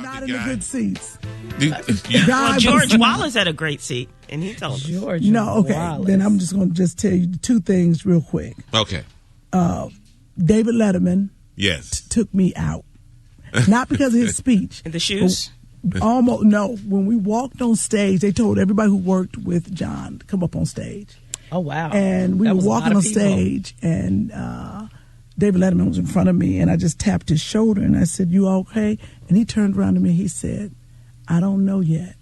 not in the good seats. Well, George Wallace had a great seat, and he told us. Wallace. Then I'm just going to tell you two things real quick. Okay. David Letterman took me out. Not because of his speech. And the shoes? Almost, no. When we walked on stage, they told everybody who worked with John to come up on stage. Oh, wow. And we were walking on stage, and David Letterman was in front of me, and I just tapped his shoulder, and I said, "You okay?" And he turned around to me, he said, "I don't know yet."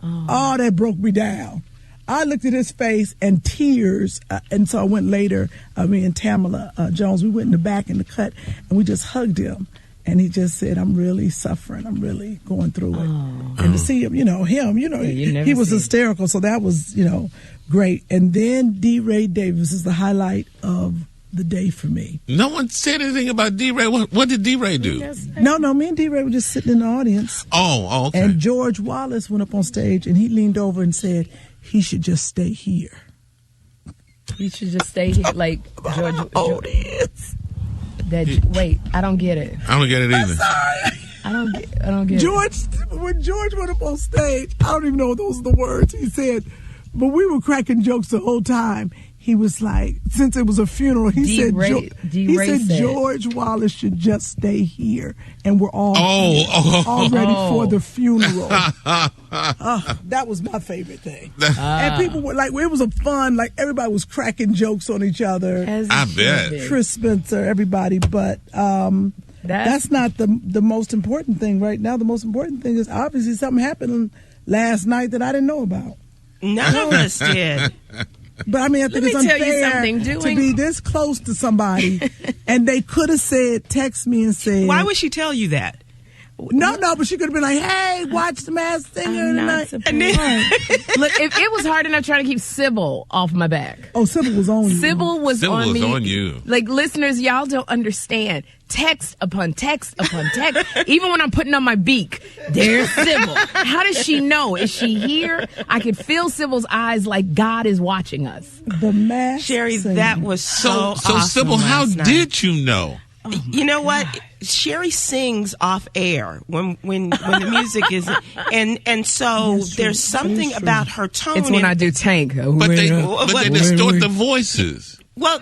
Oh, that broke me down. I looked at his face and tears, and so I went later, me and Tamala Jones, we went in the back in the cut, and we just hugged him. And he just said, "I'm really suffering. I'm really going through it." And to see him, he was hysterical. So that was, great. And then D. Ray Davis is the highlight of the day for me. No one said anything about D. Ray. What did D. Ray do? No, me and D. Ray were just sitting in the audience. Oh, okay. And George Wallace went up on stage, and he leaned over and said, he should just stay here. He should just stay here, like George. Audience. Wait, I don't get it. I don't get it either. I don't get it. When George went up on stage, I don't even know if those are the words he said, but we were cracking jokes the whole time. He was like, since it was a funeral, he said George Wallace should just stay here, and we're all ready for the funeral. That was my favorite thing. And people were like, it was a fun, like everybody was cracking jokes on each other. I bet. Chris Spencer, everybody, but that's not the most important thing right now. The most important thing is obviously something happened last night that I didn't know about. None of us did. But I think it's unfair to be this close to somebody, and they could have text me and said, "Why would she tell you that?" No, but she could have been like, "Hey, watch The Masked Singer tonight." Look, if it was hard enough trying to keep Sybil off my back. Oh, Sybil was on you. Sybil was on me. on you. Like, listeners, y'all don't understand. Text upon text upon text. Even when I'm putting on my beak, there's Sybil. How does she know? Is she here? I could feel Sybil's eyes like God is watching us. The Masked Sherri, Singer. that was so awesome. So Sybil, how did you know? You know what? Sherri sings off air when the music is, and so there's something about her tone. It's when I do Tank. But they distort the voices. Well,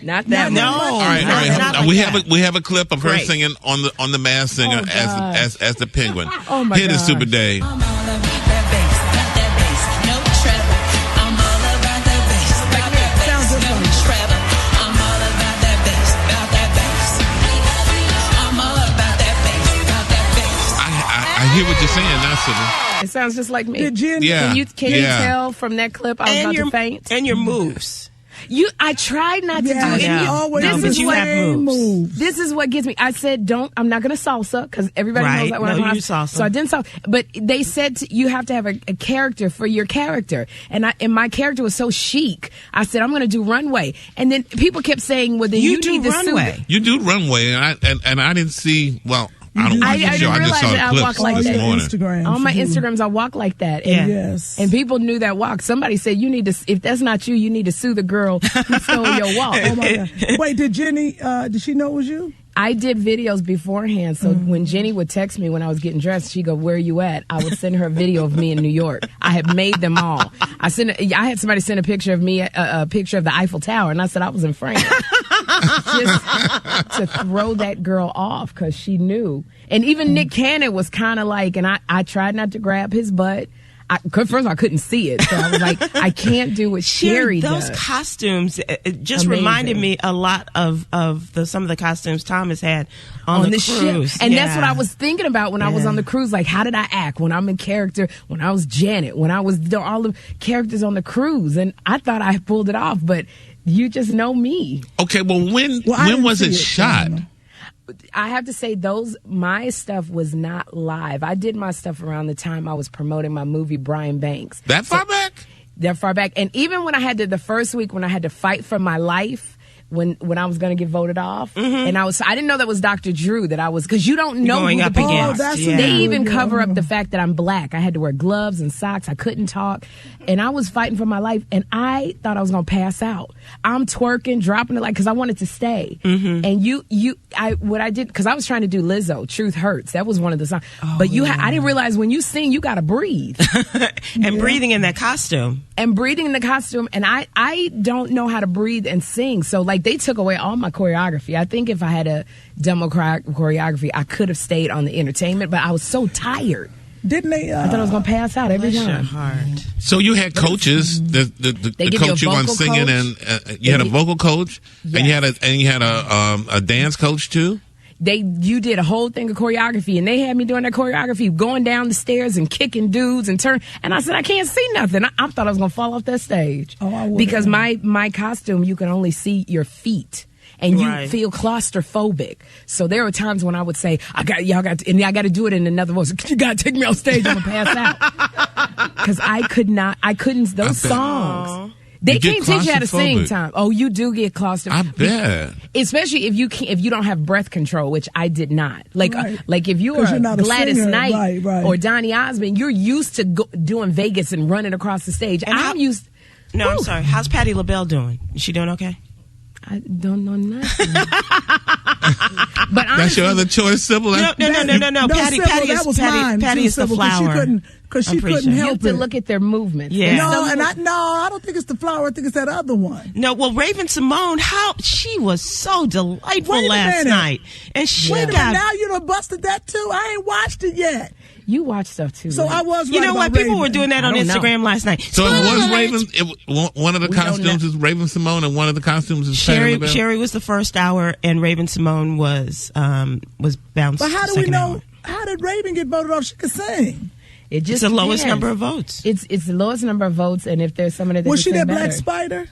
not that. No. All right. We have a clip of her singing on the Masked Singer as the penguin. Oh my God. Hit it, Super Dave. I hear what you're saying now, Sybil. It sounds just like me. Did Jen? Can you tell from that clip I was about to faint? And your moves. I tried not to do it. You always have moves. This is what gets me. I said, I'm not going to salsa because everybody knows that when I'm salsa. So I didn't salsa. But they said you have to have a character for your character. And my character was so chic. I said, I'm going to do runway. And then people kept saying, well, then you do need the runway. suit. You do runway. And I didn't see, well, I don't watch the show. I just saw the clips this morning. On my Instagrams, I walk like that. And, yes. And people knew that walk. Somebody said, you need to, if that's not you, you need to sue the girl who stole your walk. Oh my God. Wait, did Jenny, did she know it was you? I did videos beforehand, so when Jenny would text me when I was getting dressed, she'd go, "Where are you at?" I would send her a video of me in New York. I had made them all. I had somebody send a picture of me, a picture of the Eiffel Tower, and I said I was in France. Just to throw that girl off, because she knew. And even Nick Cannon was kind of like, and I tried not to grab his butt. First of all, I couldn't see it, so I was like, I can't do what Sherri does. Those costumes just Amazing. Reminded me a lot of some of the costumes Thomas had on the cruise. Ship. And that's what I was thinking about when I was on the cruise. Like, how did I act when I'm in character? When I was Janet, when I was all the characters on the cruise, and I thought I pulled it off, but you just know me. Okay, well, when was it shot? I have to say, my stuff was not live. I did my stuff around the time I was promoting my movie, Brian Banks. That far back? That far back. And even when I had the first week when I had to fight for my life, when I was going to get voted off, and I didn't know that was Dr. Drew that I was, because you don't know going who up the against. They even cover up the fact that I'm black. I had to wear gloves and socks. I couldn't talk, and I was fighting for my life. And I thought I was going to pass out. I'm twerking, dropping it because I wanted to stay. And what I did, because I was trying to do Lizzo, "Truth Hurts." That was one of the songs. But I didn't realize when you sing, you got to breathe. And breathing in that costume. And I don't know how to breathe and sing. So they took away all my choreography. I think if I had a demo choreography, I could have stayed on the entertainment, but I was so tired. Didn't they? I thought I was going to pass out every time. So you had coaches, the coach you on singing, and you had a vocal coach, yes. and you had a dance coach too. You did a whole thing of choreography, and they had me doing that choreography, going down the stairs and kicking dudes and and I said, I can't see nothing. I thought I was going to fall off that stage. Because my costume, you can only see your feet. And you feel claustrophobic. So there were times when I would say, I got to do it in another voice. You got to take me off stage. I'm going to pass out. Because I couldn't, those songs. They can't teach you how to sing, Tom. Oh, you do get claustrophobic. I bet. Especially if you don't have breath control, which I did not. Like if you are Gladys Knight or Donny Osmond, you're used to doing Vegas and running across the stage. I'm sorry. How's Patti LaBelle doing? Is she doing okay? I don't know nothing. But that's your other choice, Sybil. No. Patty is the flower. Because she couldn't help it. You have to look at their movements. Yeah. I don't think it's the flower. I think it's that other one. No, well, Raven Simone, she was so delightful last night. And now you done busted that too? I ain't watched it yet. You watch stuff too. So right? I was right. You know what? People were doing that on Instagram last night. So it was Raven. One of the costumes is Raven Simone, and one of the costumes is Sherri. Sherri was the first hour, and Raven Simone was bounced. But how do we know? How did Raven get voted off? She could sing. It's the lowest number of votes. It's the lowest number of votes, and if there's someone that was she that better. Black Spider?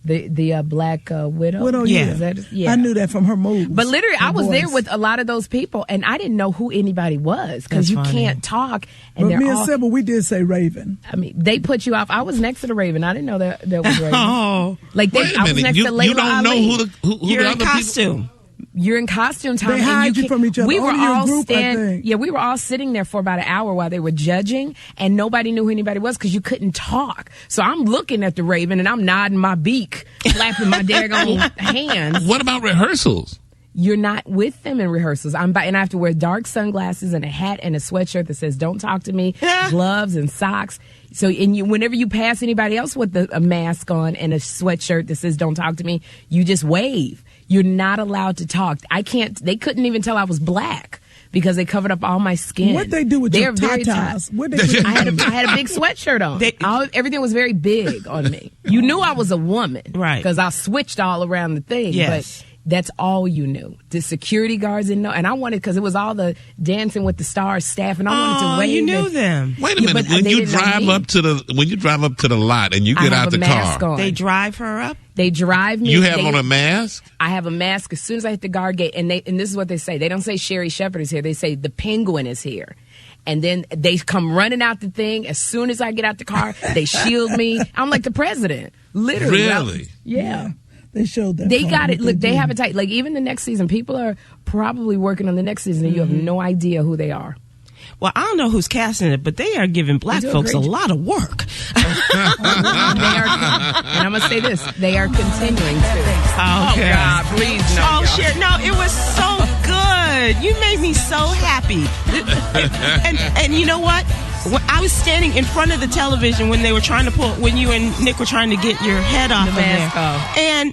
The Black Widow? Yeah. I knew that from her moves. But literally, I was there with a lot of those people, and I didn't know who anybody was because you can't talk. And but me and Sybil, we did say Raven. I mean, they put you off. I was next to the Raven. I didn't know that was Raven. I was next to Layla You don't know Ali. who You're the in other costume. People? You're in costume, Tom. They hide you from each other. We were all group, we were all sitting there for about an hour while they were judging, and nobody knew who anybody was because you couldn't talk. So I'm looking at the Raven, and I'm nodding my beak, clapping my daggone hands. What about rehearsals? You're not with them in rehearsals. And I have to wear dark sunglasses and a hat and a sweatshirt that says "Don't talk to me," gloves and socks. So, whenever you pass anybody else with a mask on and a sweatshirt that says "Don't talk to me," you just wave. You're not allowed to talk. They couldn't even tell I was black because they covered up all my skin. What'd they do with your tatas? I had a big sweatshirt on. Everything was very big on me. You knew I was a woman. Right. Because I switched all around the thing. Yes. But that's all you knew. The security guards didn't know. And I wanted, because it was all the Dancing with the Stars staff, and I wanted to wave. You knew them. Wait a minute. When you drive up to the lot and you get out the car, they drive her up. They drive me. You have on a mask? I have a mask as soon as I hit the guard gate. And this is what they say. They don't say Sherri Shepherd is here. They say the Penguin is here. And then they come running out the thing. As soon as I get out the car, they shield me. I'm like the president. Literally. Really? Yeah. They showed that. They got it. Look, they have it tight. Like, even the next season, people are probably working on the next season, and you have no idea who they are. Well, I don't know who's casting it, but they are giving black folks a lot of work. And I'm going to say this. They are continuing to. Oh, God, please, no. Oh, shit. No, it was so good. You made me so happy. And you know what? I was standing in front of the television when they were trying to when you and Nick were trying to get your head off of there. And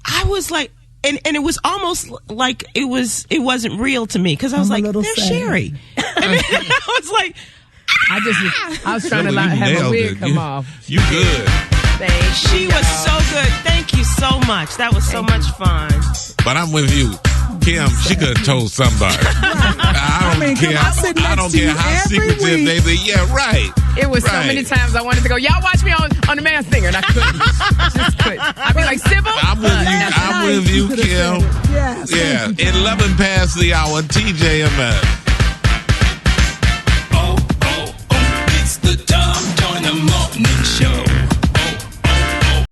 I was like, and it was almost like it wasn't real to me, because I was like, there's Sherri. And I was like, I was trying to have a wig come off. You good. She was so good. Thank you so much. That was so much fun. But I'm with you. Kim, she could have told somebody. I don't care how secretive they be. Yeah, right. It was so many times I wanted to go, y'all watch me on The Masked Singer, and I couldn't. Just couldn't. I'd be like, Sybil. I'm with you, Kim. Yes. Yeah. 11 past the hour, TJMS.